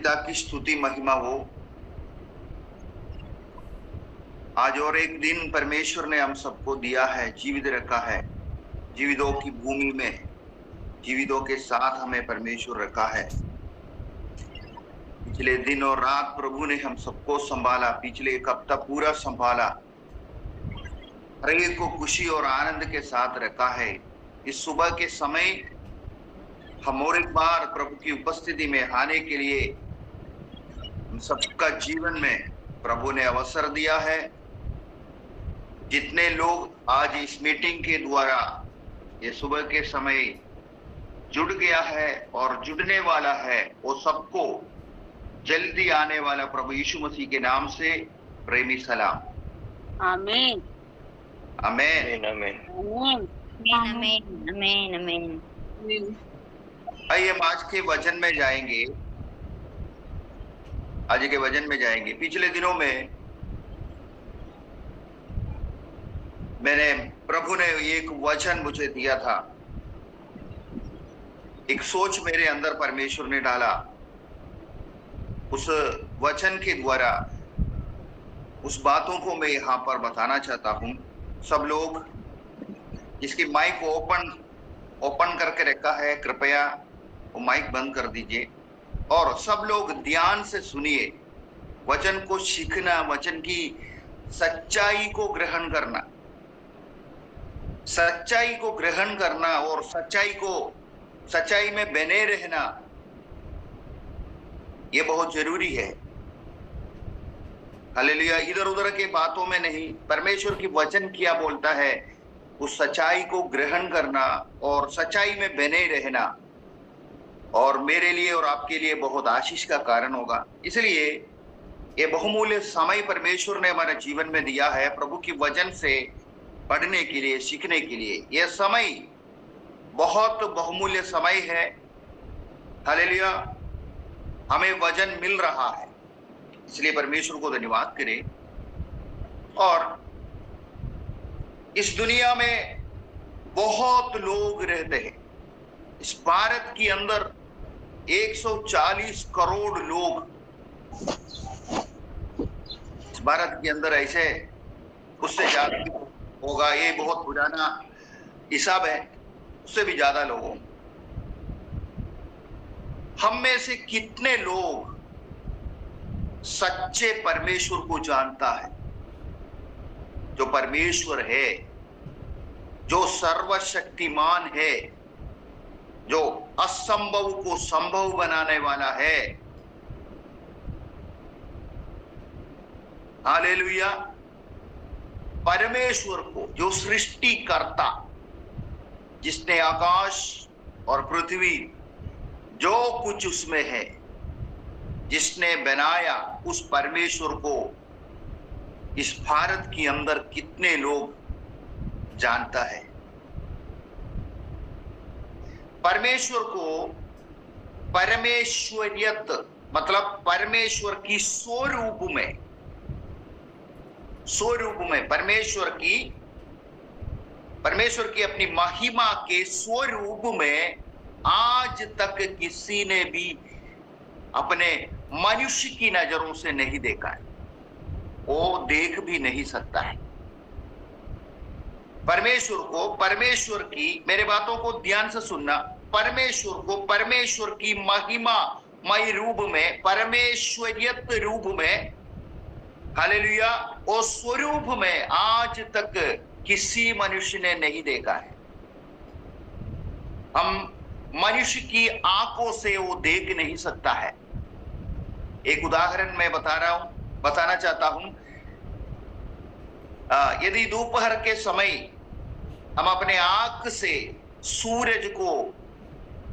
पिता की स्तुति महिमा हो। आज और एक दिन परमेश्वर ने हम सबको दिया है, जीवित रखा है। जीवितों की भूमि में जीवितों के साथ हमें परमेश्वर रखा है। पिछले दिन और रात प्रभु ने हम सबको संभाला, पिछले एक हफ्ता पूरा संभाला, हर एक को खुशी और आनंद के साथ रखा है। इस सुबह के समय हम और एक बार प्रभु की उपस्थिति में आने के लिए हम सबका जीवन में प्रभु ने अवसर दिया है। जितने लोग आज इस मीटिंग के द्वारा ये सुबह के समय जुड़ गया है और जुड़ने वाला है, वो सबको जल्दी आने वाला प्रभु यीशु मसीह के नाम से प्रेमी सलाम। आमीन आमीन आमीन आमीन आमीन आमीन। आइए हम आज के वचन में जाएंगे। आज के वचन में जाएंगे। पिछले दिनों में मैंने प्रभु ने एक वचन मुझे दिया था, एक सोच मेरे अंदर परमेश्वर ने डाला। उस वचन के द्वारा उस बातों को मैं यहाँ पर बताना चाहता हूँ। सब लोग जिसकी माइक ओपन करके रखा है, कृपया वो माइक बंद कर दीजिए और सब लोग ध्यान से सुनिए। वचन को सीखना, वचन की सच्चाई को ग्रहण करना, सच्चाई को ग्रहण करना और सच्चाई में बने रहना, ये बहुत जरूरी है। हालेलुया। इधर उधर के बातों में नहीं, परमेश्वर की वचन क्या बोलता है उस सच्चाई को ग्रहण करना और सच्चाई में बने रहना, और मेरे लिए और आपके लिए बहुत आशीष का कारण होगा। इसलिए ये बहुमूल्य समय परमेश्वर ने हमारे जीवन में दिया है प्रभु की वचन से पढ़ने के लिए, सीखने के लिए। यह समय बहुत बहुमूल्य समय है। हालेलुया। हमें वचन मिल रहा है, इसलिए परमेश्वर को धन्यवाद करें। और इस दुनिया में बहुत लोग रहते हैं। इस भारत के अंदर 140 करोड़ लोग, इस भारत के अंदर ऐसे, उससे ज्यादा होगा, ये बहुत पुराना हिसाब है, उससे भी ज्यादा लोगों। हम में से कितने लोग सच्चे परमेश्वर को जानता है? जो परमेश्वर है, जो सर्वशक्तिमान है, जो असंभव को संभव बनाने वाला है। हालेलुया। परमेश्वर को, जो सृष्टिकर्ता, जिसने आकाश और पृथ्वी, जो कुछ उसमें है, जिसने बनाया, उस परमेश्वर को इस भारत के अंदर कितने लोग जानता है? परमेश्वर को परमेश्वरियत मतलब परमेश्वर की स्वरूप में परमेश्वर की अपनी महिमा के स्वरूप में आज तक किसी ने भी अपने मनुष्य की नजरों से नहीं देखा है, वो देख भी नहीं सकता है। परमेश्वर को, परमेश्वर की, मेरे बातों को ध्यान से सुनना, परमेश्वर को परमेश्वर की महिमामय रूप में, परमेश्वरियत रूप में, हालेलुया, और स्वरूप में आज तक किसी मनुष्य ने नहीं देखा है। हम मनुष्य की आंखों से वो देख नहीं सकता है। एक उदाहरण मैं बताना चाहता हूं। यदि दोपहर के समय हम अपने आंख से सूरज को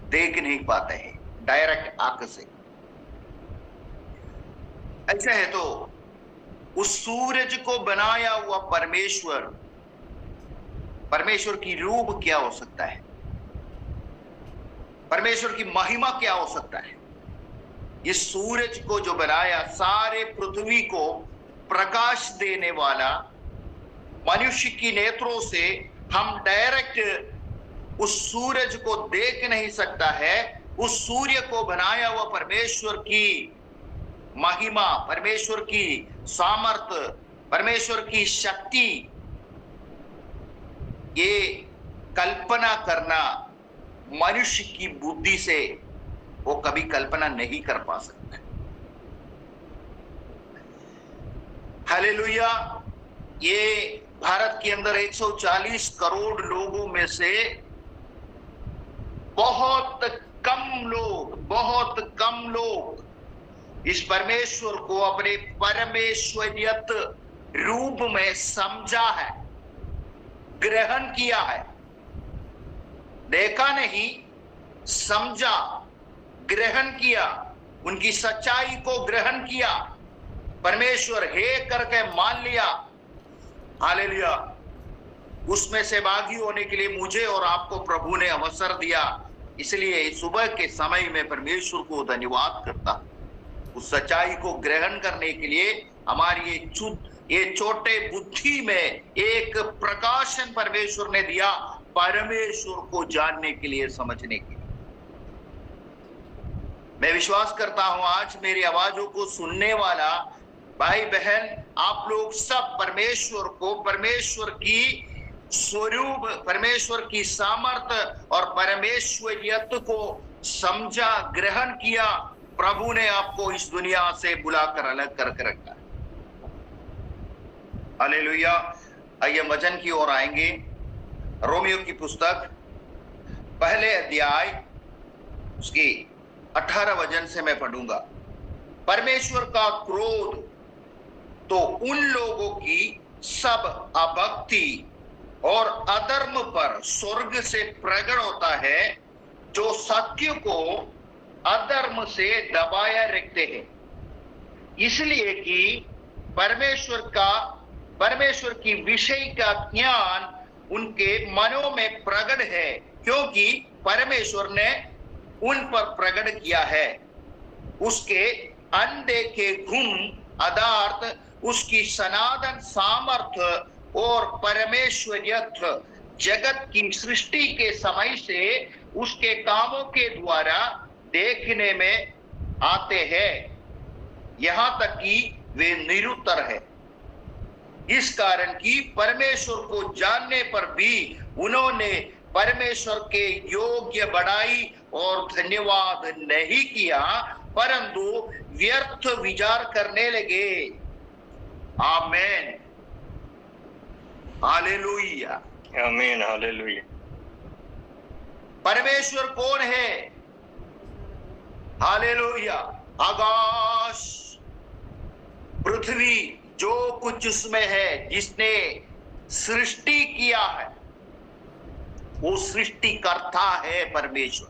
देख नहीं पाते हैं, डायरेक्ट आंख से, ऐसा है तो उस सूरज को बनाया हुआ परमेश्वर की रूप क्या हो सकता है? परमेश्वर की महिमा क्या हो सकता है? इस सूरज को जो बनाया, सारे पृथ्वी को प्रकाश देने वाला, मनुष्य की नेत्रों से हम डायरेक्ट उस सूरज को देख नहीं सकता है। उस सूर्य को बनाया हुआ परमेश्वर की महिमा, परमेश्वर की सामर्थ्य, परमेश्वर की शक्ति, ये कल्पना करना मनुष्य की बुद्धि से वो कभी कल्पना नहीं कर पा सकता। हालेलुया। ये भारत के अंदर 140 करोड़ लोगों में से बहुत कम लोग इस परमेश्वर को अपने परमेश्वरियत रूप में समझा है, ग्रहण किया है। देखा नहीं, समझा, ग्रहण किया, उनकी सच्चाई को ग्रहण किया, परमेश्वर है करके मान लिया। हालेलुया। उसमें से भागी होने के लिए मुझे और आपको प्रभु ने अवसर दिया, इसलिए सुबह के समय में परमेश्वर को धन्यवाद करता। उस सच्चाई को ग्रहण करने के लिए हमारी ये छोटे बुद्धि में एक प्रकाशन परमेश्वर ने दिया, परमेश्वर को जानने के लिए, समझने के लिए। मैं विश्वास करता हूं आज मेरी आवाजों को सुनने वाला भाई बहन, आप लोग सब परमेश्वर को, परमेश्वर की स्वरूप, परमेश्वर की सामर्थ्य और परमेश्वरियत को समझा, ग्रहण किया। प्रभु ने आपको इस दुनिया से बुलाकर अलग करके रखा। हालेलुया। आइए वचन की ओर आएंगे। रोमियो की पुस्तक पहले अध्याय उसकी 18 वचन से मैं पढ़ूंगा। परमेश्वर का क्रोध तो उन लोगों की सब अभक्ति और अधर्म पर स्वर्ग से प्रकट होता है, जो सत्य को अधर्म से दबाया रखते हैं। इसलिए कि परमेश्वर की विषय का ज्ञान उनके मनों में प्रकट है, क्योंकि परमेश्वर ने उन पर प्रकट किया है। उसके अनदेखे गुण अदार्थ, उसकी सनातन सामर्थ्य और परमेश्वरियत जगत की सृष्टि के समय से उसके कामों के द्वारा देखने में आते हैं, यहां तक कि वे निरुत्तर है। इस कारण कि परमेश्वर को जानने पर भी उन्होंने परमेश्वर के योग्य बढ़ाई और धन्यवाद नहीं किया, परंतु व्यर्थ विचार करने लगे। आमीन, हालेलुया, आमीन, हालेलुया। परमेश्वर कौन है? हालेलुया। आकाश, पृथ्वी, जो कुछ उसमें है, जिसने सृष्टि किया है, वो सृष्टिकर्ता है परमेश्वर।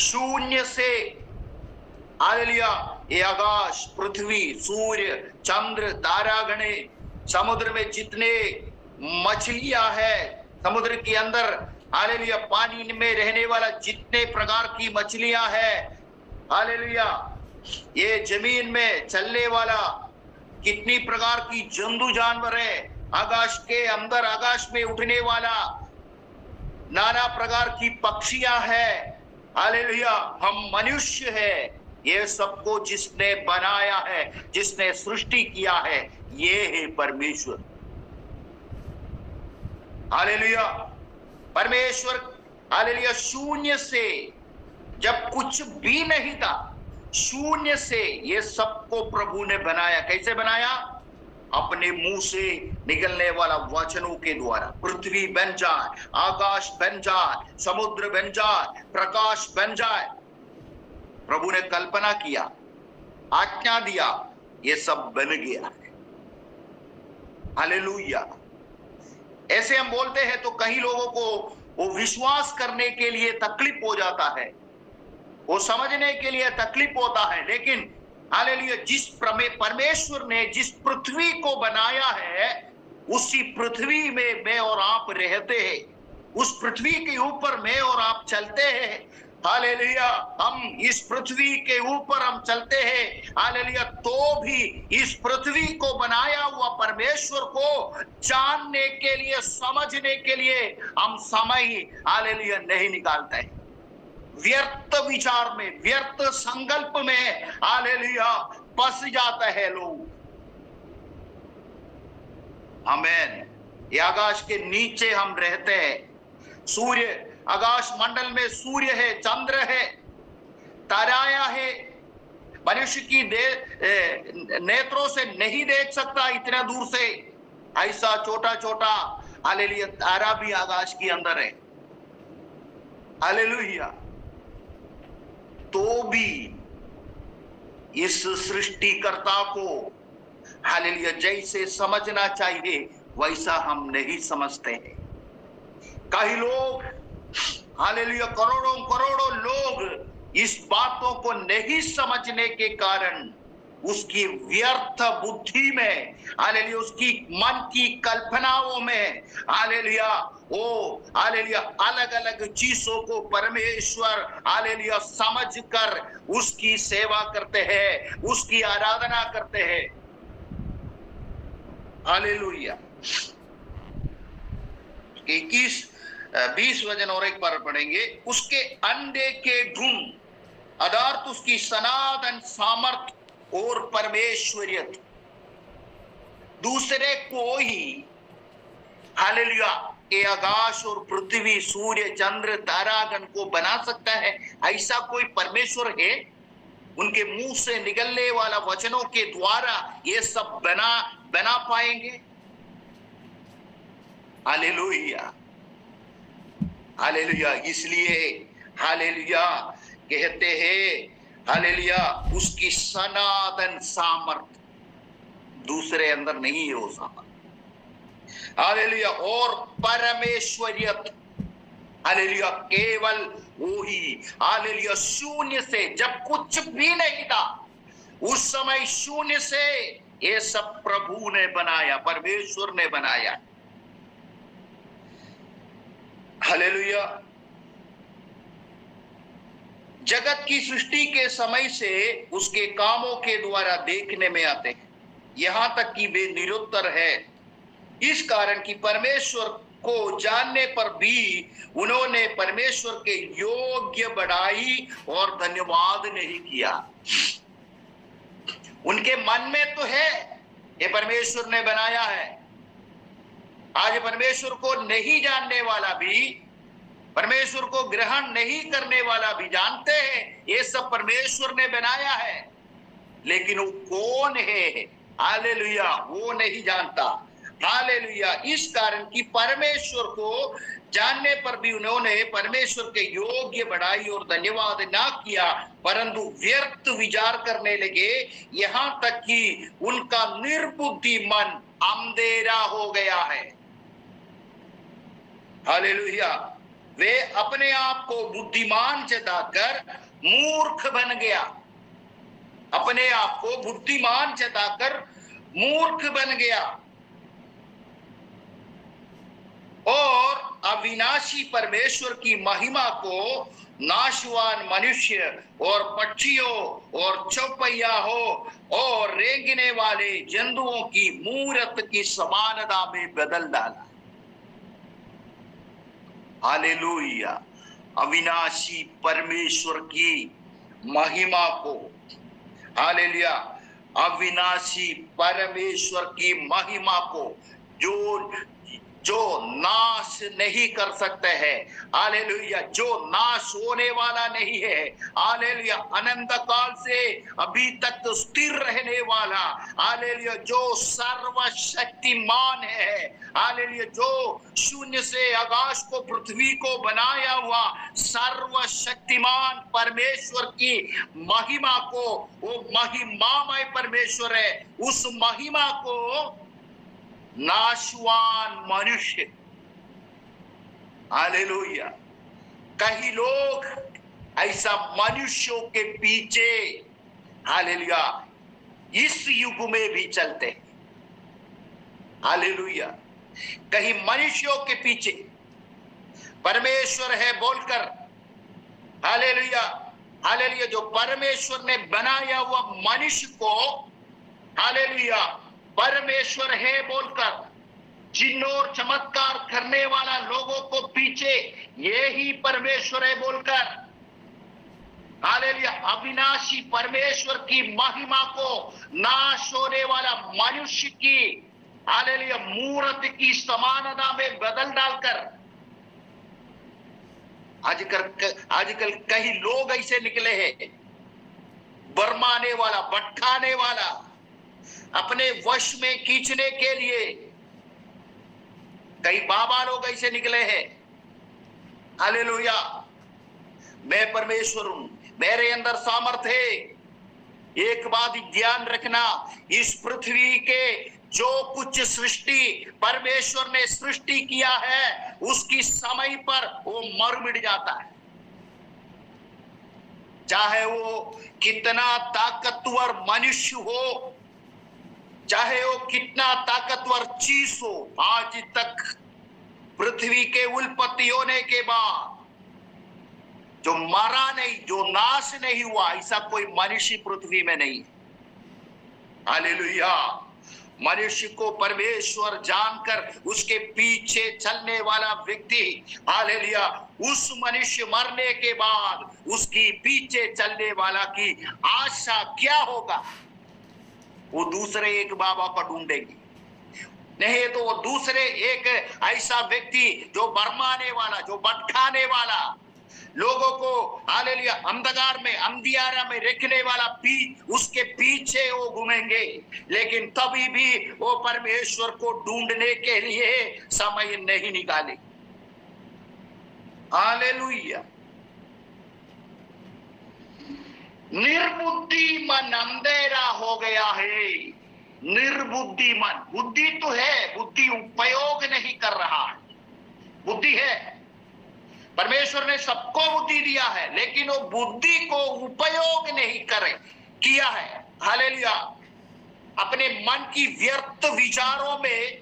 शून्य से, हालेलुया, ये आकाश, पृथ्वी, सूर्य, चंद्र, तारागणे, समुद्र में जितने मछलियां हैं, समुद्र के अंदर, हालेलुया, पानी में रहने वाला जितने प्रकार की मछलियां हैं, हालेलुया, ये जमीन में चलने वाला कितनी प्रकार की जंतु जानवर है, आकाश के अंदर, आकाश में उठने वाला नाना प्रकार की पक्षियां हैं, हालेलुया, हम मनुष्य है, ये सबको जिसने बनाया है, जिसने सृष्टि किया है, ये है परमेश्वर। हालेलुया। परमेश्वर, हालेलुया, शून्य से, जब कुछ भी नहीं था, शून्य से ये सबको प्रभु ने बनाया। कैसे बनाया? अपने मुंह से निकलने वाला वचनों के द्वारा। पृथ्वी बन जाए, आकाश बन जाए, समुद्र बन जाए, प्रकाश बन जाए। प्रभु ने कल्पना किया, आज्ञा दिया, ये सब बन गया है। हालेलुया। ऐसे हम बोलते हैं तो कई लोगों को वो विश्वास करने के लिए तकलीफ हो जाता है, वो समझने के लिए तकलीफ होता है, लेकिन हालेलुया, जिस परमेश्वर ने जिस पृथ्वी को बनाया है, उसी पृथ्वी में मैं और आप रहते हैं, उस पृथ्वी के ऊपर मैं और आप चलते हैं। हालेलुया, हम इस पृथ्वी के ऊपर हम चलते हैं, हालेलुया, तो भी इस पृथ्वी को बनाया हुआ परमेश्वर को जानने के लिए, समझने के लिए हम समय, हालेलुया, नहीं निकालते हैं। व्यर्थ विचार में, व्यर्थ संकल्प में हालेलुया फंस जाता है लोग। आमीन। ये आकाश के नीचे हम रहते हैं। सूर्य, आकाश मंडल में सूर्य है, चंद्र है, ताराया है, मनुष्य की नेत्रों से नहीं देख सकता इतना दूर से। ऐसा छोटा छोटा हालेलुया तारा भी आकाश के अंदर है। हालेलुया। तो भी इस सृष्टिकर्ता को हालेलुया जैसे समझना चाहिए वैसा हम नहीं समझते हैं। कई लोग हालेलुया, करोड़ों करोड़ों लोग इस बातों को नहीं समझने के कारण उसकी व्यर्थ बुद्धि में हालेलुया, उसकी मन की कल्पनाओं में हालेलुया, वो हालेलुया अलग अलग चीजों को परमेश्वर हालेलुया समझकर उसकी सेवा करते हैं, उसकी आराधना करते हैं। हालेलुया। 21-20 वचन और एक बार पढ़ेंगे। उसके अंडे के गुण अर्थात उसकी सनातन सामर्थ और परमेश्वरियत दूसरे को ही हालेलुया ये आकाश और पृथ्वी, सूर्य, चंद्र, तारागण को बना सकता है? ऐसा कोई परमेश्वर है? उनके मुंह से निकलने वाला वचनों के द्वारा ये सब बना पाएंगे? Hallelujah, hallelujah. इसलिए हालेलुया कहते हैं हालेलुया उसकी सनातन सामर्थ दूसरे अंदर नहीं है वो सामर्थ। हालेलुया। और परमेश्वरियत हालेलुया केवल वो ही हालेलुया शून्य से, जब कुछ भी नहीं था उस समय शून्य से ये सब प्रभु ने बनाया, परमेश्वर ने बनाया। हालेलुया। जगत की सृष्टि के समय से उसके कामों के द्वारा देखने में आते हैं, यहां तक कि वे निरुत्तर है। इस कारण कि परमेश्वर को जानने पर भी उन्होंने परमेश्वर के योग्य बढ़ाई और धन्यवाद नहीं किया। उनके मन में तो है ये परमेश्वर ने बनाया है। आज परमेश्वर को नहीं जानने वाला भी, परमेश्वर को ग्रहण नहीं करने वाला भी जानते हैं ये सब परमेश्वर ने बनाया है, लेकिन वो कौन है हालेलुया वो नहीं जानता। हालेलुया। इस कारण कि परमेश्वर को जानने पर भी उन्होंने परमेश्वर के योग्य बढ़ाई और धन्यवाद ना किया, परंतु व्यर्थ विचार करने लगे, यहां तक कि उनका निर्बुद्धि मन अंधेरा हो गया है। हालेलुया। वे अपने आप को बुद्धिमान जताकर मूर्ख बन गया, अपने आप को बुद्धिमान जताकर मूर्ख बन गया और अविनाशी परमेश्वर की महिमा को नाशवान मनुष्य और पक्षियों और चौपहिया और रेंगने वाले जंतुओं की मूर्त की समानता में बदल डाला। हालेलुया। अविनाशी परमेश्वर की महिमा को, हालेलुया अविनाशी परमेश्वर की महिमा को जो नाश नहीं कर सकते हैं, हालेलुया जो नाश होने वाला नहीं है, हालेलुया अनंत काल से अभी तक तो स्थिर रहने वाला, हालेलुया जो सर्वशक्तिमान है, हालेलुया जो शून्य से आकाश को पृथ्वी को बनाया हुआ सर्वशक्तिमान परमेश्वर की महिमा को, वो महिमामय परमेश्वर है, उस महिमा को नाशवान मनुष्य, हालेलुया। कई लोग ऐसा मनुष्यों के पीछे हालेलुया इस युग में भी चलते हैं। हालेलुया। कहीं मनुष्यों के पीछे परमेश्वर है बोलकर, हालेलुया हालेलुया जो परमेश्वर ने बनाया हुआ मनुष्य को हालेलुया परमेश्वर है बोलकर चिन्ह और चमत्कार करने वाला लोगों को पीछे ये ही परमेश्वर है बोलकर हालेलुया, अविनाशी परमेश्वर की महिमा को नाश होने वाला मनुष्य की हालेलुया मूर्ति की समानता में बदल डालकर आजकल कई लोग ऐसे निकले हैं, बरमाने वाला, भटकाने वाला, अपने वश में खींचने के लिए कई बाबा लोग ऐसे निकले हैं। हालेलुया, मैं परमेश्वर हूं, मेरे अंदर सामर्थ है। एक बात ध्यान रखना, इस पृथ्वी के जो कुछ सृष्टि परमेश्वर ने सृष्टि किया है उसकी समय पर वो मर मिट जाता है। चाहे वो कितना ताकतवर मनुष्य हो, चाहे वो कितना ताकतवर चीज हो, आज तक पृथ्वी के उत्पत्ति होने के बाद जो मरा नहीं, जो नाश नहीं हुआ, ऐसा कोई मनुष्य पृथ्वी में नहीं। हालेलुया, मनुष्य को परमेश्वर जानकर उसके पीछे चलने वाला व्यक्ति, हालेलुया, उस मनुष्य मरने के बाद उसकी पीछे चलने वाला की आशा क्या होगा? वो दूसरे एक बाबा को ढूंढेगी, नहीं तो वो दूसरे एक ऐसा व्यक्ति जो बरमाने वाला, जो भटकाने वाला, लोगों को हालेलुया अंधकार में, अंधियारा में रखने वाला उसके पीछे वो घूमेंगे, लेकिन कभी भी वो परमेश्वर को ढूंढने के लिए समय नहीं निकाले। हालेलुया, निर्बुद्धि मन अंधेरा हो गया है। निर्बुद्धि मन, बुद्धि तो है, बुद्धि उपयोग नहीं कर रहा है। बुद्धि है, परमेश्वर ने सबको बुद्धि दिया है, लेकिन वो बुद्धि को उपयोग नहीं किया है। हालेलुया, अपने मन की व्यर्थ विचारों में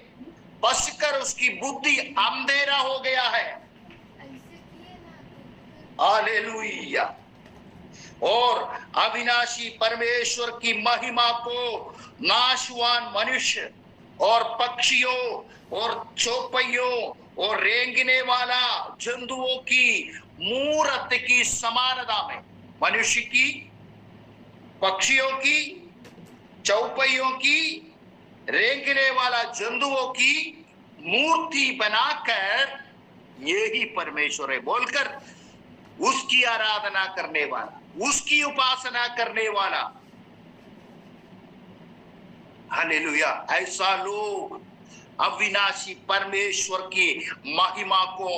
बसकर उसकी बुद्धि अंधेरा हो गया है। हालेलुया, और अविनाशी परमेश्वर की महिमा को नाशवान मनुष्य और पक्षियों और चौपहियों और रेंगने वाला जंतुओं की मूर्ति की समानता में, मनुष्य की, पक्षियों की, चौपहियों की, रेंगने वाला जंतुओं की मूर्ति बनाकर यही परमेश्वर है बोलकर उसकी आराधना करने वाला, उसकी उपासना करने वाला। हालेलुया, ऐसा लोग अविनाशी परमेश्वर की महिमा को,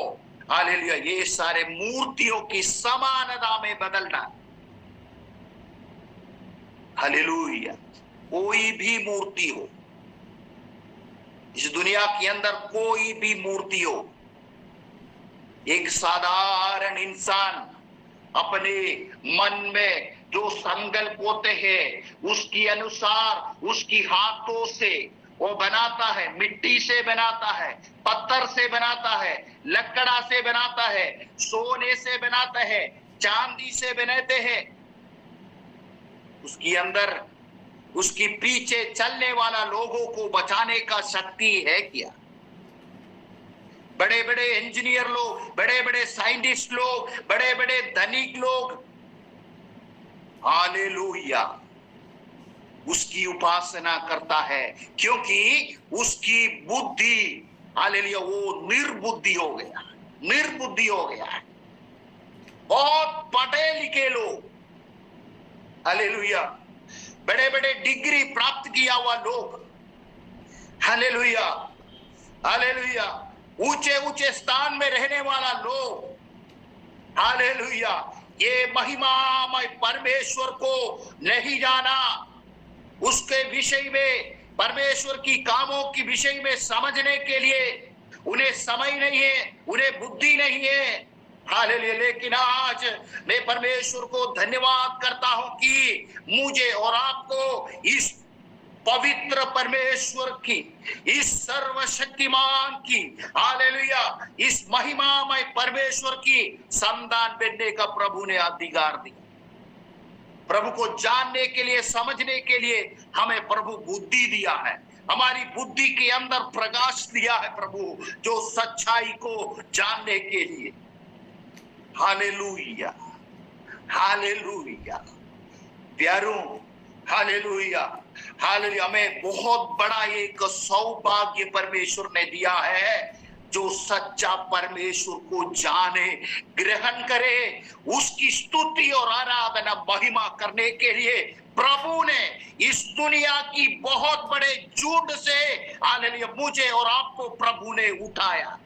हालेलुया, ये सारे मूर्तियों की समानता में बदलना। हालेलुया, कोई भी मूर्ति हो, इस दुनिया के अंदर कोई भी मूर्ति हो, एक साधारण इंसान अपने मन में जो संकल्प होते हैं उसके अनुसार उसकी हाथों से वो बनाता है, मिट्टी से बनाता है, पत्थर से बनाता है, लकड़ा से बनाता है, सोने से बनाता है, चांदी से बनाते हैं। उसके अंदर उसकी पीछे चलने वाला लोगों को बचाने का शक्ति है क्या? बड़े बड़े इंजीनियर लोग, बड़े बड़े साइंटिस्ट लोग, बड़े बड़े धनिक लोग, हालेलुया, उसकी उपासना करता है, क्योंकि उसकी बुद्धि, हालेलुया, वो निर्बुद्धि हो गया, निर्बुद्धि हो गया है। बहुत पढ़े लिखे लोग, हालेलुया, बड़े बड़े डिग्री प्राप्त किया हुआ लोग, हालेलुया, हालेलुया, ऊंचे ऊंचे स्थान में रहने वाला लोग, हालेलुया, ये महिमामय परमेश्वर को नहीं जाना, उसके विषय में, परमेश्वर की कामों के विषय में समझने के लिए उन्हें समय नहीं है, उन्हें बुद्धि नहीं है। हालेलुया, लेकिन आज मैं परमेश्वर को धन्यवाद करता हूं कि मुझे और आपको इस पवित्र परमेश्वर की, इस सर्वशक्तिमान की, हालेलुया, इस महिमामय परमेश्वर की संतान बनने का प्रभु ने अधिकार दिया। प्रभु को जानने के लिए, समझने के लिए हमें प्रभु बुद्धि दिया है, हमारी बुद्धि के अंदर प्रकाश दिया है प्रभु, जो सच्चाई को जानने के लिए। हालेलुया, हालेलुया प्यारों, हालेलुया हालेलुया। हमें बहुत बड़ा एक सौभाग्य परमेश्वर ने दिया है, जो सच्चा परमेश्वर को जाने, ग्रहण करे, उसकी स्तुति और आराधना महिमा करने के लिए प्रभु ने इस दुनिया की बहुत बड़े झुंड से, हालेलुया, मुझे और आपको प्रभु ने उठाया।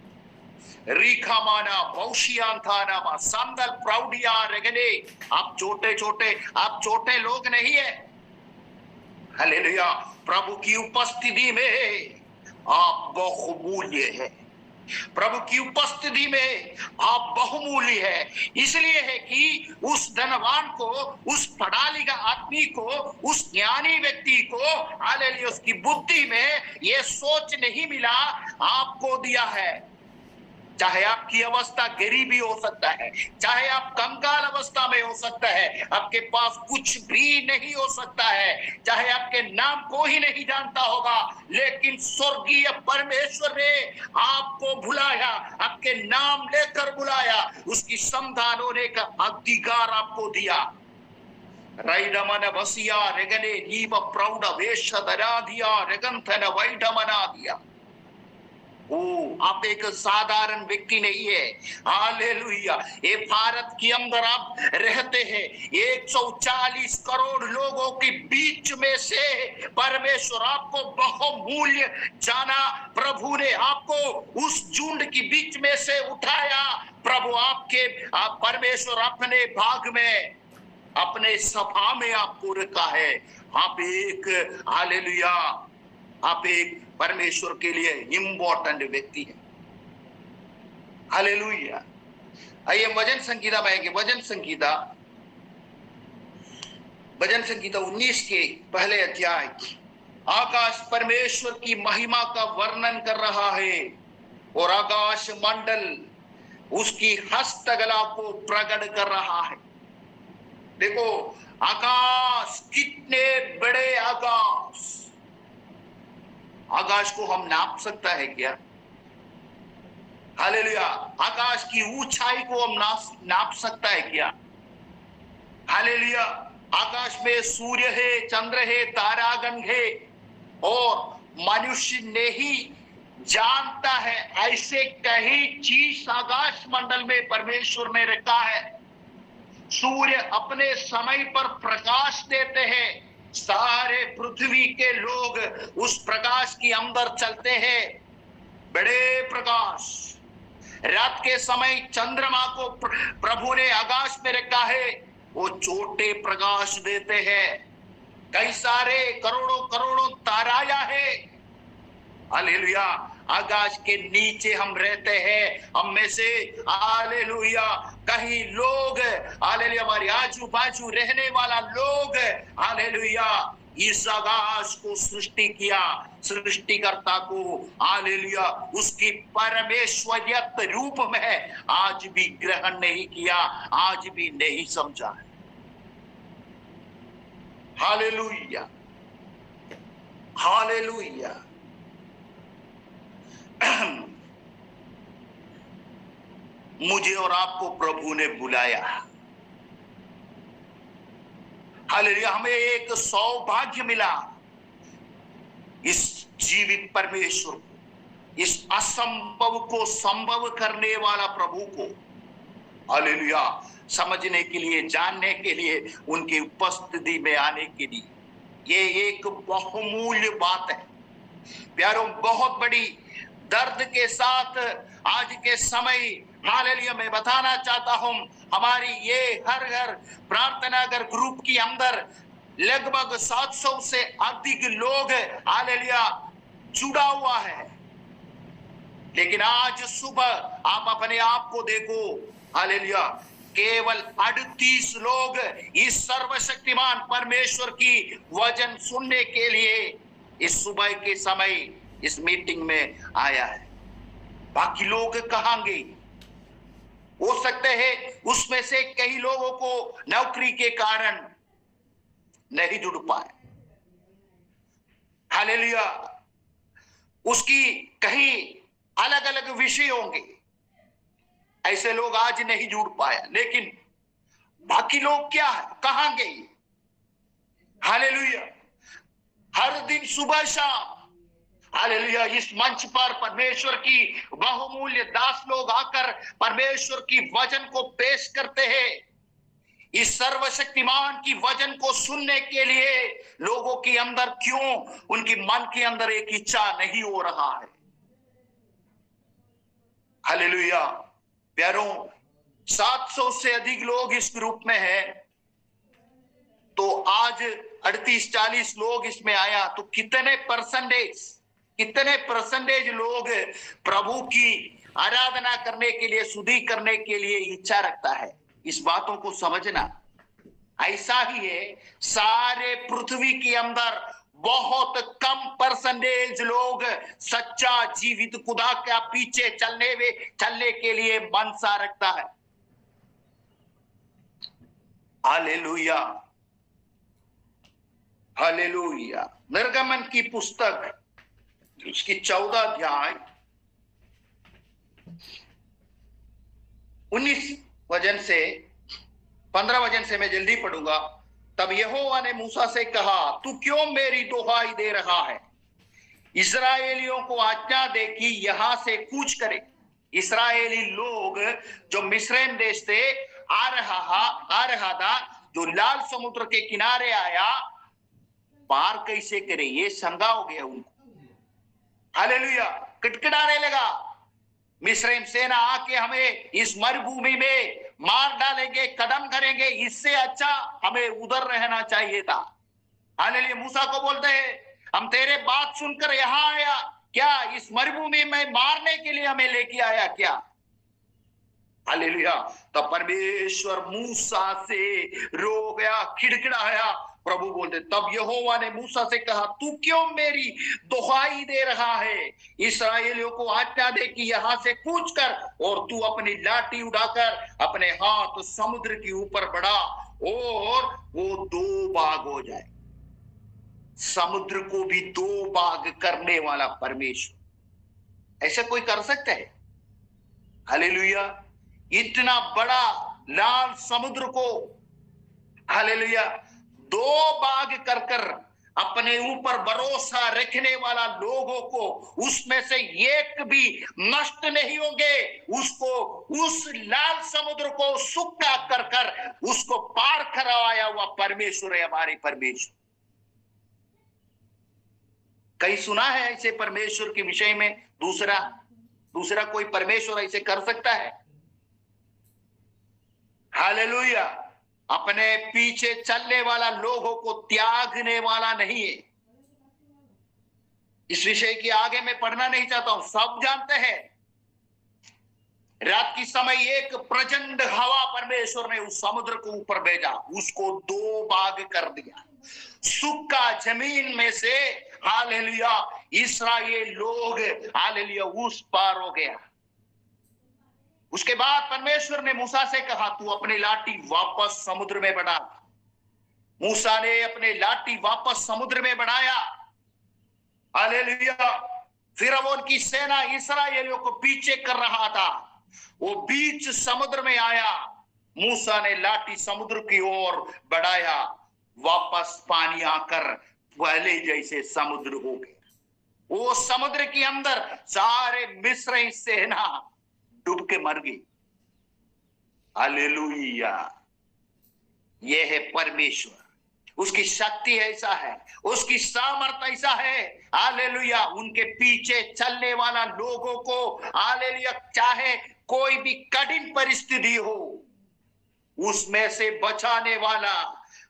रीखामाना भौशियांथाना संदल प्रौढ़िया रेगने। आप छोटे लोग नहीं है। हालेलुया, प्रभु की उपस्थिति में आप बहुमूल्य है। प्रभु की उपस्थिति में आप बहुमूल्य है। इसलिए है कि उस धनवान को, उस पढ़ा लिखा आदमी को, उस ज्ञानी व्यक्ति को, हालेलुया, उसकी बुद्धि में यह सोच नहीं मिला, आपको दिया है। चाहे आपकी अवस्था गरीबी हो सकता है, चाहे आप कंगाल अवस्था में हो सकता है, आपके पास कुछ भी नहीं हो सकता है, चाहे आपके नाम को ही नहीं जानता होगा, लेकिन स्वर्गीय परमेश्वर ने आपको बुलाया, आपके नाम लेकर बुलाया, उसकी संतान होने का अधिकार आपको दिया। रैडमन वसिया रेगने नीव प्रौढ़ वेश दरा दिया, रेगंथन वैडमना दिया। आप एक साधारण व्यक्ति नहीं है। हालेलुया, ये भारत के अंदर आप रहते हैं, 140 करोड़ लोगों के बीच में से परमेश्वर आपको बहुमूल्य जाना। प्रभु ने आपको उस झुंड के बीच में से उठाया। प्रभु आपके परमेश्वर अपने भाग में, अपने सभा में आपको रखा है। आप एक, हालेलुया, आप एक परमेश्वर के लिए इंपॉर्टेंट व्यक्ति है। हालेलुया। आइए वचन संहिता में आएंगे। वचन संहिता 19 के पहले अध्याय। आकाश परमेश्वर की महिमा का वर्णन कर रहा है और आकाश मंडल उसकी हस्तकला को प्रकट कर रहा है। देखो, आकाश, कितने बड़े आकाश को हम नाप सकता है क्या? हालेलुया, आकाश की ऊंचाई को हम नाप सकता है क्या? हालेलुया, आकाश में सूर्य है, चंद्र है, तारागण है, और मनुष्य नहीं जानता है ऐसे कई चीज आकाश मंडल में परमेश्वर ने रखा है। सूर्य अपने समय पर प्रकाश देते हैं, सारे पृथ्वी के लोग उस प्रकाश के अंदर चलते हैं, बड़े प्रकाश। रात के समय चंद्रमा को प्रभु ने आकाश में रखा है, वो छोटे प्रकाश देते हैं। कई सारे करोड़ों ताराया है। हालेलुया, आकाश के नीचे हम रहते हैं, हम में से, हालेलुया, कहीं लोग, हालेलुया, हमारे आजू बाजू रहने वाला लोग, हालेलुया, इस आकाश को सृष्टि किया, सृष्टिकर्ता को, हालेलुया, उसकी परमेश्वरियत रूप में आज भी ग्रहण नहीं किया, आज भी नहीं समझा। Hallelujah, hallelujah. मुझे और आपको प्रभु ने बुलाया। हालेलुया, हमें एक सौभाग्य मिला, इस जीवित परमेश्वर को, इस असंभव को संभव करने वाला प्रभु को, हालेलुया, समझने के लिए, जानने के लिए, उनकी उपस्थिति में आने के लिए। ये एक बहुमूल्य बात है प्यारों। बहुत बड़ी दर्द के साथ आज के समय, हालेलुया, मैं बताना चाहता हूं, हमारी ये हर घर प्रार्थना घर ग्रुप के अंदर लगभग 700 से अधिक लोग, हालेलुया, जुड़ा हुआ है। लेकिन आज सुबह आप अपने आप को देखो, हालेलुया, केवल 38 लोग इस सर्वशक्तिमान परमेश्वर की वचन सुनने के लिए इस सुबह के समय इस मीटिंग में आया है। बाकी लोग कहां गए? हो सकते हैं उसमें से कई लोगों को नौकरी के कारण नहीं जुड़ पाए। हालेलुया, उसकी कहीं अलग अलग विषय होंगे, ऐसे लोग आज नहीं जुड़ पाए। लेकिन बाकी लोग क्या है, कहां गए? हालेलुया। हर दिन सुबह शाम, हालेलुया, इस मंच पर परमेश्वर की बहुमूल्य दास लोग आकर परमेश्वर की वचन को पेश करते हैं। इस सर्वशक्तिमान की वचन को सुनने के लिए लोगों के अंदर क्यों, उनकी मन के अंदर एक इच्छा नहीं हो रहा है? हालेलुया। प्यारों, 700 से अधिक लोग इस ग्रुप में हैं, तो आज 38-40 लोग इसमें आया, तो कितने परसेंटेज लोग प्रभु की आराधना करने के लिए, स्तुति करने के लिए इच्छा रखता है? इस बातों को समझना। ऐसा ही है, सारे पृथ्वी के अंदर बहुत कम परसेंटेज लोग सच्चा जीवित खुदा के पीछे चलने के लिए मनसा रखता है। Hallelujah, hallelujah. निर्गमन की पुस्तक उसकी 14 अध्याय 19 वचन से 15 वचन से मैं जल्दी पढ़ूंगा। तब यहोवा ने मूसा से कहा, तू क्यों मेरी दोहाई दे रहा है? इस्राएलियों को आज्ञा दे कि यहां से कूच करे। इस्राएली लोग जो मिस्रैम देश से आ रहा था, जो लाल समुद्र के किनारे आया, पार कैसे करे ये शंका हो गया उनको। हालेलुया। किटकिटाने लगा, मिस्रैम सेना आके हमें इस मरुभूमि में मार डालेंगे, कदम करेंगे, इससे अच्छा हमें उधर रहना चाहिए था। हालेलुया। मूसा को बोलते हैं, हम तेरे बात सुनकर यहां आया, क्या इस मरुभूमि में मारने के लिए हमें लेके आया क्या? हालेलुया। तब परमेश्वर मूसा से रो गया, खिड़खिड़ाया। प्रभु बोलते, तब यहोवा ने मूसा से कहा, तू क्यों मेरी दोहाई दे रहा है? इस्राएलियों को आज्ञा दे कि यहां से कूच कर, और तू अपनी लाठी उठाकर अपने हाथ समुद्र के ऊपर बढ़ा, और वो 2 भाग हो जाए। समुद्र को भी 2 भाग करने वाला परमेश्वर, ऐसा कोई कर सकता है? हालेलुया। इतना बड़ा लाल समुद्र को, हालेलुया, 2 भाग कर कर अपने ऊपर भरोसा रखने वाला लोगों को उसमें से एक भी नष्ट नहीं होंगे। उसको, उस लाल समुद्र को सूखा कर कर उसको पार करवाया हुआ परमेश्वर है हमारे परमेश्वर। कहीं सुना है ऐसे परमेश्वर के विषय में दूसरा कोई परमेश्वर ऐसे कर सकता है? हालेलुया। अपने पीछे चलने वाला लोगों को त्यागने वाला नहीं है। इस विषय के आगे मैं पढ़ना नहीं चाहता हूं, सब जानते हैं। रात की समय एक प्रचंड हवा परमेश्वर ने उस समुद्र को ऊपर भेजा, उसको 2 भाग कर दिया। सूखा जमीन में से, हालेलुया, इस्राएल लोग, हालेलुया, उस पार हो गया। उसके बाद परमेश्वर ने मूसा से कहा, तू अपनी लाठी वापस समुद्र में बढ़ा। मूसा ने अपने लाठी वापस समुद्र में बढ़ाया। हालेलुया। फिरौन की सेना इस्राएलियों को पीछे कर रहा था, वो बीच समुद्र में आया। मूसा ने लाठी समुद्र की ओर बढ़ाया, वापस पानी आकर पहले जैसे समुद्र हो गया। वो समुद्र के अंदर सारे मिस्र सेना डूब के मर गई। हालेलुया। यह है परमेश्वर, उसकी शक्ति ऐसा है, उसकी सामर्थ्य ऐसा है। हालेलुया। उनके पीछे चलने वाला लोगों को, हालेलुया, चाहे कोई भी कठिन परिस्थिति हो, उसमें से बचाने वाला,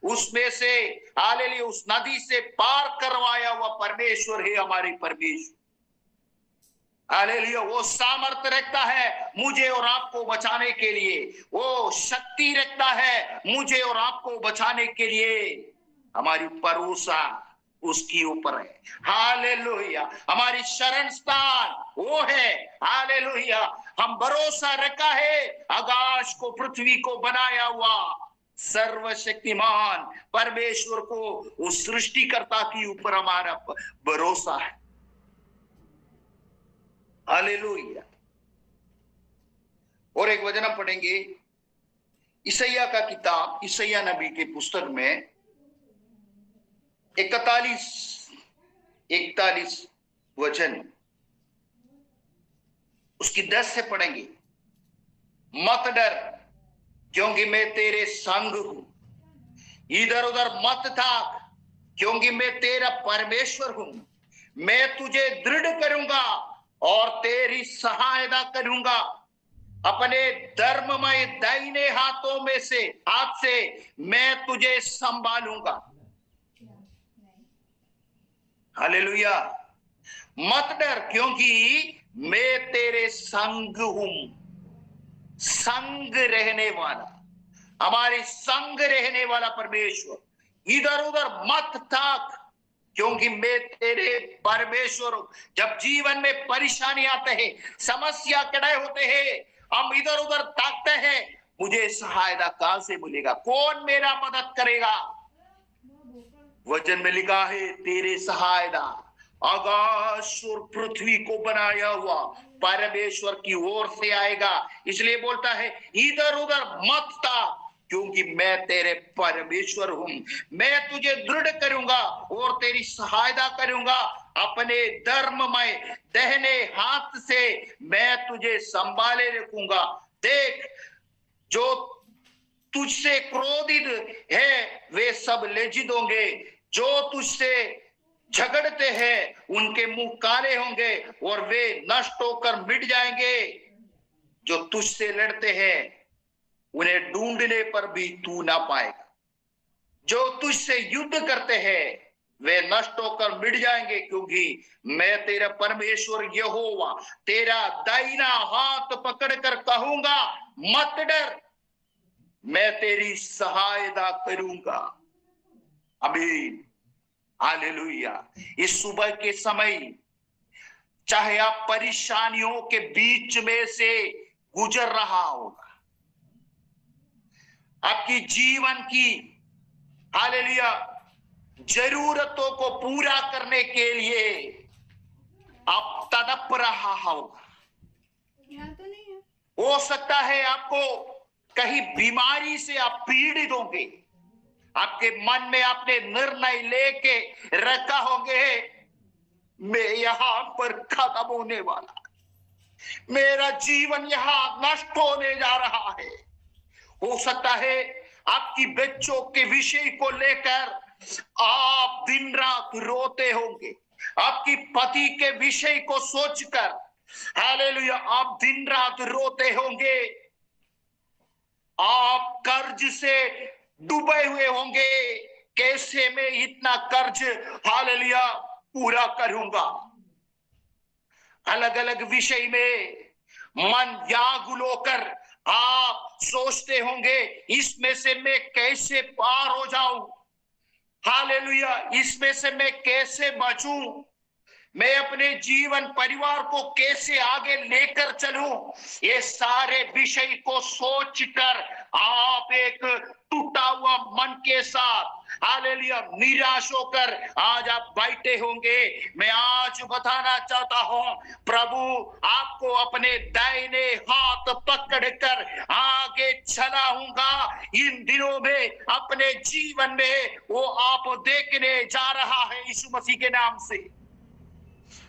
उसमें से, हालेलुया, उस नदी से पार करवाया हुआ परमेश्वर है हमारे परमेश्वर। हालेलुया। वो सामर्थ्य रखता है मुझे और आपको बचाने के लिए, वो शक्ति रखता है मुझे और आपको बचाने के लिए। हमारी भरोसा उसके ऊपर है। हालेलुया। हमारी शरण स्थान वो है। हालेलुया। हम भरोसा रखा है आकाश को, पृथ्वी को बनाया हुआ सर्वशक्तिमान परमेश्वर को, उस सृष्टिकर्ता के ऊपर हमारा भरोसा है। हालेलुया। और एक वचन हम पढ़ेंगे, ईसाइया का किताब, ईसाइया नबी के पुस्तक में 41 वचन, उसकी 10 से पढ़ेंगे। मत डर क्योंकि मैं तेरे संग हूं, इधर उधर मत थाक क्योंकि मैं तेरा परमेश्वर हूं। मैं तुझे दृढ़ करूंगा और तेरी सहायता करूंगा, अपने धर्ममय दाहिने हाथ से मैं तुझे संभालूंगा। हालेलुया। मत डर क्योंकि मैं तेरे संग हूं। संग रहने वाला, हमारे संग रहने वाला परमेश्वर। इधर उधर मत थाक क्योंकि मैं तेरे परमेश्वर हूं। जब जीवन में परेशानी आते हैं, समस्या खड़े होते हैं, हम इधर उधर ताकते हैं, मुझे सहायता कहां से मिलेगा, कौन मेरा मदद करेगा? वचन में लिखा है तेरे सहायता आकाश और पृथ्वी को बनाया हुआ परमेश्वर की ओर से आएगा। इसलिए बोलता है इधर उधर मत था क्योंकि मैं तेरे परमेश्वर हूं। मैं तुझे दृढ़ करूंगा और तेरी सहायता करूंगा, अपने धर्ममय दाहिने हाथ से मैं तुझे संभाले रखूंगा। देख, जो तुझसे क्रोधित है वे सब लज्जित होंगे, जो तुझसे झगड़ते हैं उनके मुंह काले होंगे और वे नष्ट होकर मिट जाएंगे। जो तुझसे लड़ते हैं उन्हें ढूंढने पर भी तू ना पाएगा। जो तुझसे युद्ध करते हैं वे नष्ट होकर मिट जाएंगे, क्योंकि मैं तेरा परमेश्वर यहोवा तेरा दाहिना हाथ पकड़कर कहूंगा मत डर, मैं तेरी सहायता करूंगा। आमीन, हालेलुया। इस सुबह के समय चाहे आप परेशानियों के बीच में से गुजर रहा होगा, आपकी जीवन की हालेलुया जरूरतों को पूरा करने के लिए आप तड़प रहा होगा। हो सकता है आपको कहीं बीमारी से आप पीड़ित होंगे, आपके मन में आपने निर्णय लेके रखा होंगे मैं यहां पर खत्म होने वाला, मेरा जीवन यहां नष्ट होने जा रहा है। हो सकता है आपकी बच्चों के विषय को लेकर आप दिन रात रोते होंगे, आपकी पति के विषय को सोचकर हालेलुया आप दिन रात रोते होंगे, आप कर्ज से डूबे हुए होंगे, कैसे मैं इतना कर्ज हालेलुया पूरा करूंगा। अलग अलग विषय में मन व्याकुल होकर आप सोचते होंगे इसमें से मैं कैसे पार हो जाऊं, हालेलुया इसमें से मैं कैसे बचूं, मैं अपने जीवन परिवार को कैसे आगे लेकर चलूं। ये सारे विषय को सोचकर आप एक टूटा हुआ मन के साथ हालेलुया निराश होकर आज आप बैठे होंगे। मैं आज बताना चाहता हूं प्रभु आपको अपने दाहिने हाथ पकड़कर आगे चलाऊंगा। इन दिनों में अपने जीवन में वो आप देखने जा रहा है यीशु मसीह के नाम से।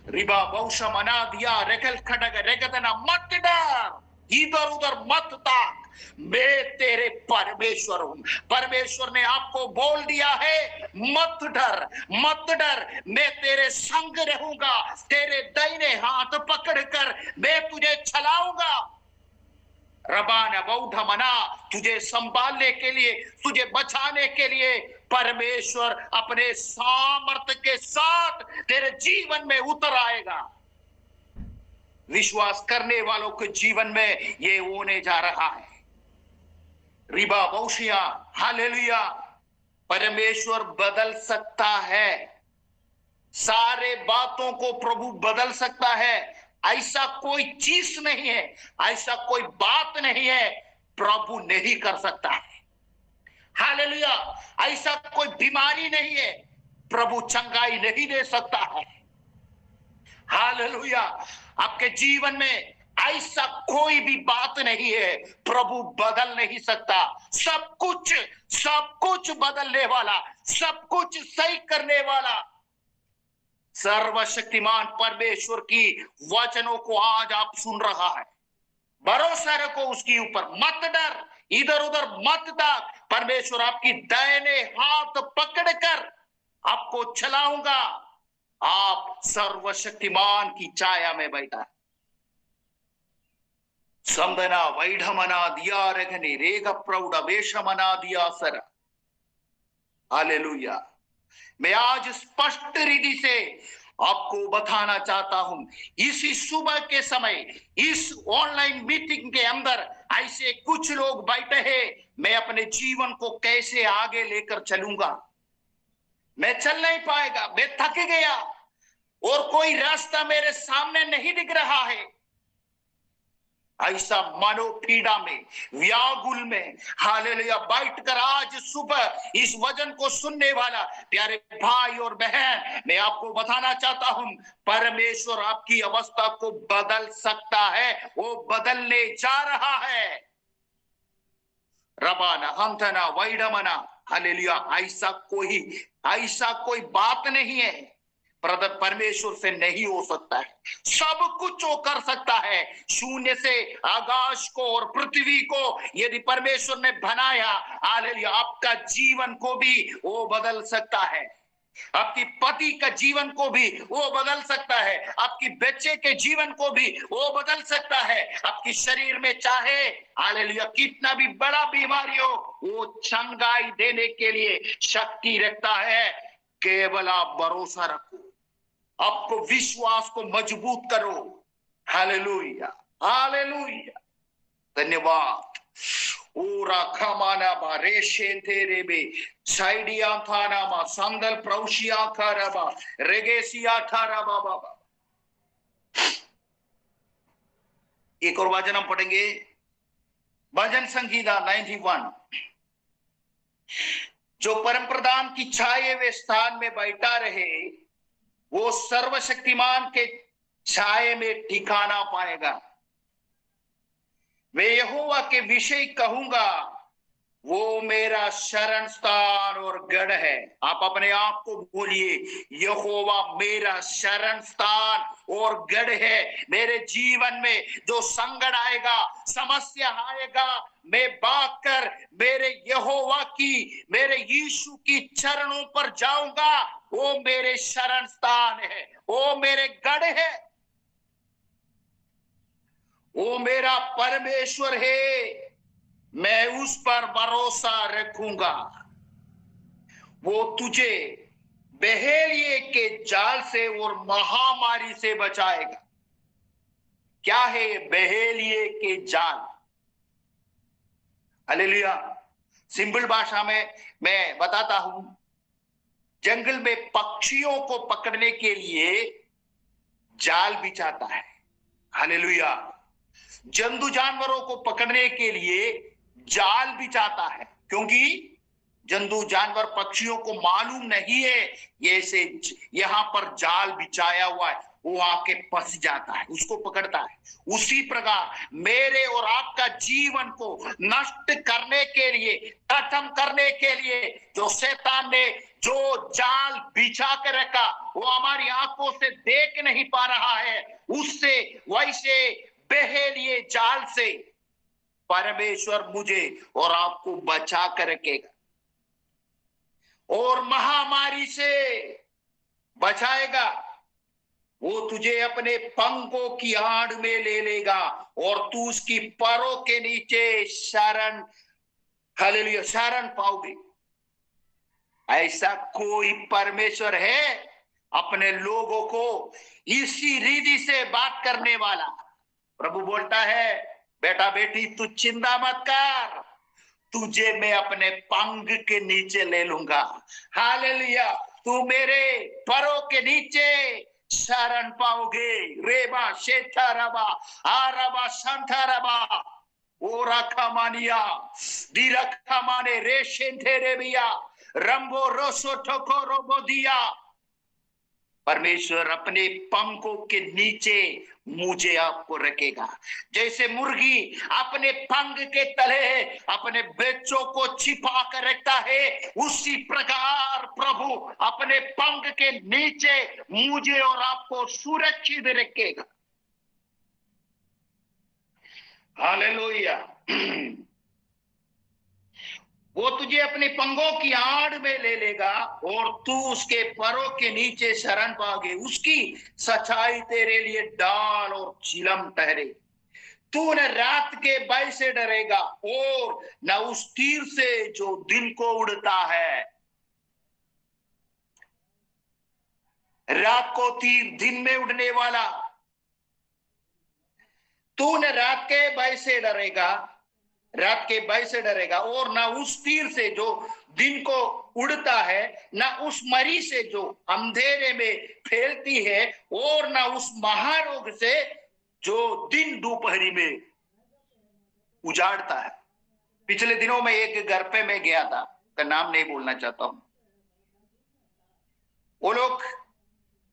रिबा बहुशा मना दिया रेखल खड़ग रेगदना मत डर, इधर उधर मत ताक, मैं तेरे परमेश्वर हूं। परमेश्वर ने आपको बोल दिया है मत डर, मत डर, मैं तेरे संग रहूंगा, तेरे दाहिने हाथ पकड़कर मैं तुझे चलाऊंगा। रबाना बौद्ध मना, तुझे संभालने के लिए, तुझे बचाने के लिए परमेश्वर अपने सामर्थ्य के साथ तेरे जीवन में उतर आएगा। विश्वास करने वालों के जीवन में ये होने जा रहा है। रिबा बौशिया हालेलुया। परमेश्वर बदल सकता है, सारे बातों को प्रभु बदल सकता है। ऐसा कोई चीज नहीं है, ऐसा कोई बात नहीं है प्रभु नहीं कर सकता है। हालेलुया। ऐसा कोई बीमारी नहीं है प्रभु चंगाई नहीं दे सकता है। हालेलुया। आपके जीवन में ऐसा कोई भी बात नहीं है प्रभु बदल नहीं सकता। सब कुछ बदलने वाला, सब कुछ सही करने वाला सर्वशक्तिमान परमेश्वर की वचनों को आज आप सुन रहा है। भरोसा रखो उसके ऊपर, मत डर, इधर उधर मत ताक। परमेश्वर आपकी दाहिने हाथ पकड़कर आपको चलाऊंगा। आप सर्वशक्तिमान की छाया में बैठा। संदना वैढमना दिया रघनी रेग प्रौढ़ वेशमना दिया सर। हालेलुया। मैं आज स्पष्ट रीति से आपको बताना चाहता हूं, इसी सुबह के समय इस ऑनलाइन मीटिंग के अंदर ऐसे कुछ लोग बैठे हैं, मैं अपने जीवन को कैसे आगे लेकर चलूंगा, मैं चल नहीं पाएगा, मैं थक गया और कोई रास्ता मेरे सामने नहीं दिख रहा है। ऐसा मनोपीड़ा में, व्याकुल में, हालेलुया, बैठकर आज सुबह इस वचन को सुनने वाला प्यारे भाई और बहन, मैं आपको बताना चाहता हूं, परमेश्वर आपकी अवस्था को बदल सकता है, वो बदलने जा रहा है। रबाना हंथना वैडमना, हालेलुया। ऐसा कोई बात नहीं है परमेश्वर से नहीं हो सकता है। सब कुछ वो कर सकता है। शून्य से आकाश को और पृथ्वी को यदि परमेश्वर ने बनाया, हालेलुया, आपका जीवन को भी वो बदल सकता है। आपकी पति का जीवन को भी वो बदल सकता है। आपकी बच्चे के जीवन को भी वो बदल सकता है। आपकी शरीर में चाहे हालेलुया कितना भी बड़ा बीमारी हो, वो चंगाई देने के लिए शक्ति रखता है। केवल आप भरोसा रखो, आपको विश्वास को मजबूत करो। हालेलुया, हालेलुया, धन्यवाद। ओरा खमाना बा रेशेंते रेबे साइडिया थाना मा संदल प्रौशिया खरबा रेगेसिया खरबा बाबा। एक और वचन हम पढ़ेंगे, भजन संगीता 91। जो परम प्रधान की छाये वे स्थान में बैठा रहे, वो सर्वशक्तिमान के छाये में ठिकाना पाएगा। वे यहोवा के विषय कहूंगा, वो मेरा शरण स्थान और गढ़ है। आप अपने आप को बोलिए, यहोवा मेरा शरण स्थान और गढ़ है। मेरे जीवन में जो संकट आएगा, समस्या आएगा, मैं भागकर मेरे यहोवा की, मेरे यीशु की चरणों पर जाऊंगा। वो मेरे शरण स्थान है, वो मेरे गढ़ है, वो मेरा परमेश्वर है। मैं उस पर भरोसा रखूंगा। वो तुझे बहेलिये के जाल से और महामारी से बचाएगा। क्या है ये बहेलिये के जाल? हालेलुया। सिंपल भाषा में मैं बताता हूं, जंगल में पक्षियों को पकड़ने के लिए जाल बिछाता है। हालेलुया। जंतु जानवरों को पकड़ने के लिए जाल बिछाता है, क्योंकि जंतु जानवर पक्षियों को मालूम नहीं है ये से यहां पर जाल बिछाया हुआ है, वो आके फंस जाता है, उसको पकड़ता है। उसी प्रकार मेरे और आपका जीवन को नष्ट करने के लिए, खत्म करने के लिए जो शैतान ने जो जाल बिछा के रखा, वो हमारी आंखों से देख नहीं पा रहा है, उससे वैसे बहेलिये जाल से परमेश्वर मुझे और आपको बचा कर रखेगा और महामारी से बचाएगा। वो तुझे अपने पंखों की आड़ में ले लेगा और तू उसकी पैरों के नीचे शरण, हालेलुया, शरण पाओगे। ऐसा कोई परमेश्वर है अपने लोगों को इसी रीति से बात करने वाला? प्रभु बोलता है, बेटा बेटी तू चिंता मत कर, तुझे मैं अपने पंख के नीचे ले लूंगा। हालेलुया, तू मेरे पैरों के नीचे शरण पाओगे। रेबा शेथारबा आरबा संथारबा ओरा खमानिया दीरा खमाने रेशेंथे रेबिया रंबो रोसो ठोको रोबोदिया। परमेश्वर अपने पंखों के नीचे मुझे आपको रखेगा। जैसे मुर्गी अपने पंख के तले अपने बच्चों को छिपा कर रखता है, उसी प्रकार प्रभु अपने पंख के नीचे मुझे और आपको सुरक्षित रखेगा। हालेलुया। वो तुझे अपने पंखों की आड़ में ले लेगा और तू उसके परों के नीचे शरण पाओगे। उसकी सच्चाई तेरे लिए डाल और चिलम ठहरे। तू न रात के भय से डरेगा और न उस तीर से जो दिन को उड़ता है। रात को तीर, दिन में उड़ने वाला। तू न रात के भय से डरेगा, रात के भय से डरेगा, और ना उस तीर से जो दिन को उड़ता है, ना उस मरी से जो अंधेरे में फैलती है, और ना उस महारोग से जो दिन दोपहरी में उजाड़ता है। पिछले दिनों में एक घर पे मैं गया था, का नाम नहीं बोलना चाहता हूं। वो लोग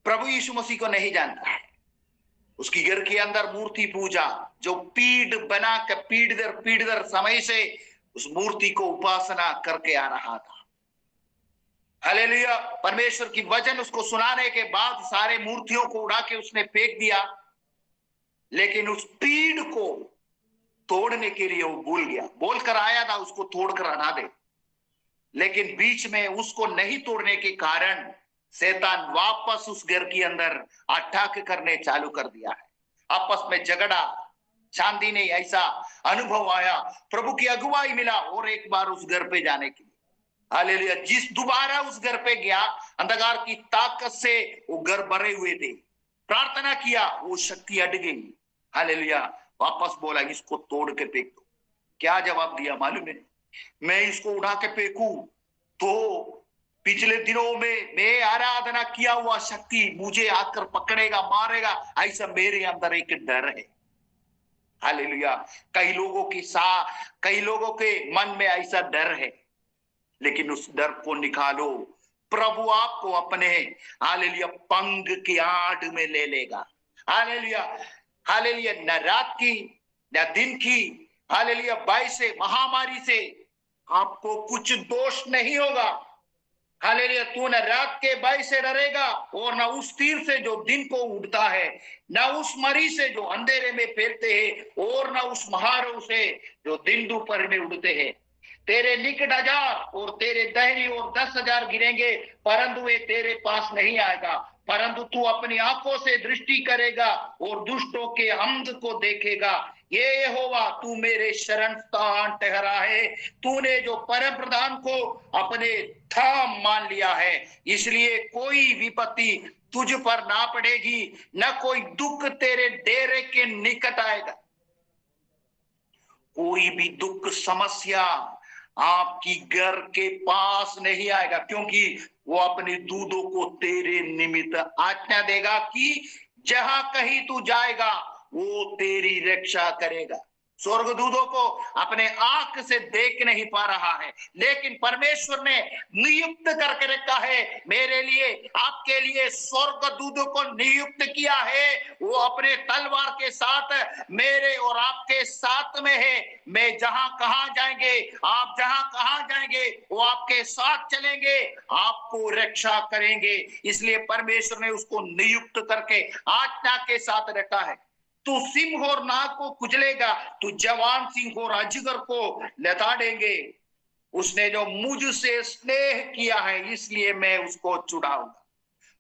प्रभु यीशु मसीह को नहीं जानता है। उसकी घर के अंदर मूर्ति पूजा, जो पीढ़ बना कर पीढ़ दर समय से उस मूर्ति को उपासना करके आ रहा था। हालेलुया। परमेश्वर की वचन उसको सुनाने के बाद सारे मूर्तियों को उड़ा के उसने फेंक दिया, लेकिन उस पीढ़ को तोड़ने के लिए वो भूल गया। बोलकर आया था उसको तोड़कर हटा दे, लेकिन बीच में उसको नहीं तोड़ने के कारण शैतान वापस उस घर के अंदर अटैक करने चालू कर दिया है। आपस में झगड़ा, शांति नहीं, ऐसा अनुभव आया। प्रभु की अगुवाई मिला और एक बार उस घर पे जाने के लिए। हालेलुया। जिस दोबारा उस घर पे गया, अंधकार की ताकत से वो घर भरे हुए थे। प्रार्थना किया, वो शक्ति हट गई। हालेलुया। वापस बोला इसको तोड़ के फेंक दो। क्या जवाब दिया मालूम है? मैं इसको उठा के फेंकू तो पिछले दिनों में मैं आराधना किया हुआ शक्ति मुझे आकर पकड़ेगा, मारेगा, ऐसा मेरे अंदर एक डर है। हालेलुया। कई लोगों के मन में ऐसा डर है, लेकिन उस डर को निकालो। प्रभु आपको अपने हालेलुया पंख की आड़ में ले लेगा। हालेलुया। हालेलुया। न रात की न दिन की हालेलुया भय से, महामारी से आपको कुछ दोष नहीं होगा। हालेलुया। तू न रात के भय से डरेगा और न उस तीर से जो दिन को उड़ता है, न उस मरी से जो अंधेरे में फैलते हैं, और न उस महारोग से जो दिन दोपहर में उड़ते हैं। तेरे निकट 1000 और तेरे दाहिनी ओर 10,000 गिरेंगे, परंतु वे तेरे पास नहीं आएगा। परंतु तू अपनी आंखों से दृष्टि करेगा और दुष्टों के अंत को देखेगा। ये यहोवा तू मेरे शरण स्थान ठहरा है। तूने जो परम प्रधान को अपने धाम मान लिया है, इसलिए कोई विपत्ति तुझ पर ना पड़ेगी, न कोई दुख तेरे डेरे के निकट आएगा। कोई भी दुख समस्या आपकी घर के पास नहीं आएगा, क्योंकि वो अपने दूतों को तेरे निमित्त आज्ञा देगा कि जहां कहीं तू जाएगा वो तेरी रक्षा करेगा। स्वर्गदूतों को अपने आंख से देख नहीं पा रहा है, लेकिन परमेश्वर ने नियुक्त करके रखा है मेरे लिए, आपके लिए। स्वर्गदूतों को नियुक्त किया है, वो अपने तलवार के साथ मेरे और आपके साथ में है। मैं जहां कहां जाएंगे, आप जहां कहां जाएंगे, वो आपके साथ चलेंगे, आपको रक्षा करेंगे। इसलिए परमेश्वर ने उसको नियुक्त करके आज्ञा के साथ रखा है। तू सिंह और नाग को कुचलेगा, तू जवान सिंह और अजगर को लताड़ेंगे। उसने जो मुझसे स्नेह किया है, इसलिए मैं उसको छुड़ाऊंगा।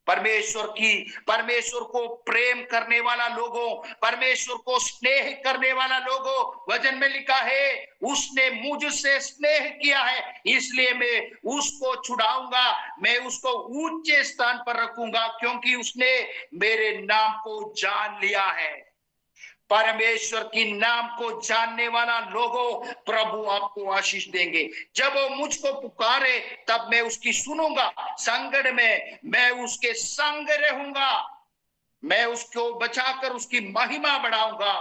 परमेश्वर को प्रेम करने वाला लोगों, परमेश्वर को स्नेह करने वाला लोगों, वचन में लिखा है उसने मुझसे स्नेह किया है, इसलिए मैं उसको छुड़ाऊंगा। मैं उसको ऊंचे स्थान पर रखूंगा, क्योंकि उसने मेरे नाम को जान लिया है। परमेश्वर की नाम को जानने वाला लोगों, प्रभु आपको आशीष देंगे। जब वो मुझको पुकारे तब मैं उसकी सुनूंगा। संकट में मैं उसके संग रहूंगा। मैं उसको बचाकर उसकी महिमा बढ़ाऊंगा।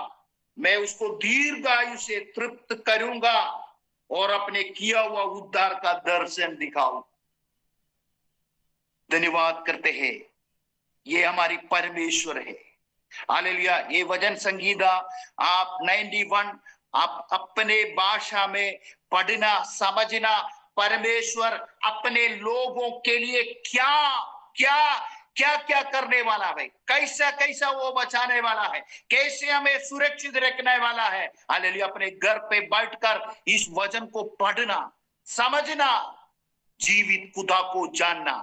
मैं उसको दीर्घ आयु से तृप्त करूंगा और अपने किया हुआ उद्धार का दर्शन दिखाऊं। धन्यवाद करते हैं ये हमारी परमेश्वर है। हालेलुया। ये वचन संगीता आप 91 आप अपने भाषा में पढ़ना समझना, परमेश्वर अपने लोगों के लिए क्या क्या क्या क्या करने वाला है, कैसा कैसा वो बचाने वाला है, कैसे हमें सुरक्षित रखने वाला है। हालेलुया। अपने घर पे बैठकर इस वचन को पढ़ना समझना, जीवित खुदा को जानना,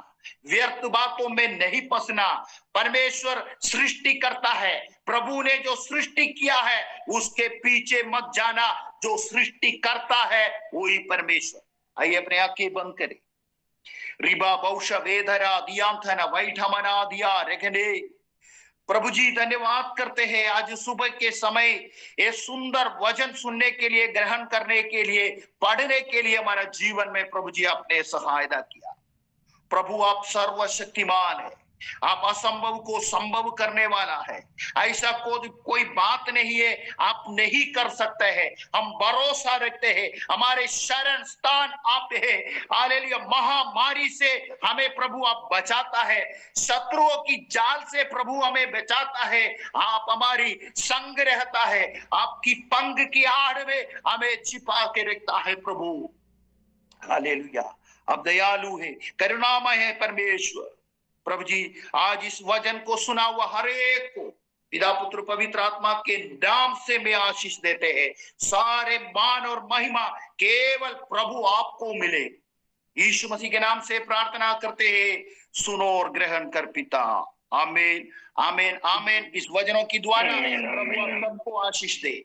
व्यर्थ बातों में नहीं फंसना। परमेश्वर सृष्टि करता है, प्रभु ने जो सृष्टि किया है उसके पीछे मत जाना, जो सृष्टि करता है वही परमेश्वर। आइए अपने आंखें बंद करें। रिबा बहुशा वेधरा दियांथना वैठमना दिया रेखने। प्रभु जी धन्यवाद करते हैं आज सुबह के समय ये सुंदर वचन सुनने के लिए, ग्रहण करने के लिए, पढ़ने के लिए हमारा जीवन में प्रभु जी आपने सहायता किया। प्रभु आप सर्वशक्तिमान है, आप असंभव को संभव करने वाला है। ऐसा कोई बात नहीं है आप नहीं कर सकते हैं। हम भरोसा रखते हैं, हमारे शरण स्थान आप है। हालेलुया। महामारी से हमें प्रभु आप बचाता है, शत्रुओं की जाल से प्रभु हमें बचाता है। आप हमारी संग रहता है, आपकी पंख की आड़ में हमें छिपा के रखता है प्रभु। हालेलुया। अब दयालु है, करुणामय है परमेश्वर। प्रभु जी आज इस वचन को सुना हुआ हर एक को पिता पुत्र पवित्र आत्मा के नाम से मैं आशीष देते हैं। सारे मान और महिमा केवल प्रभु आपको मिले। यीशु मसीह के नाम से प्रार्थना करते हैं, सुनो और ग्रहण कर पिता। आमीन आमीन आमीन। इस वचनों की द्वारा प्रभु आप सबको आशीष दे।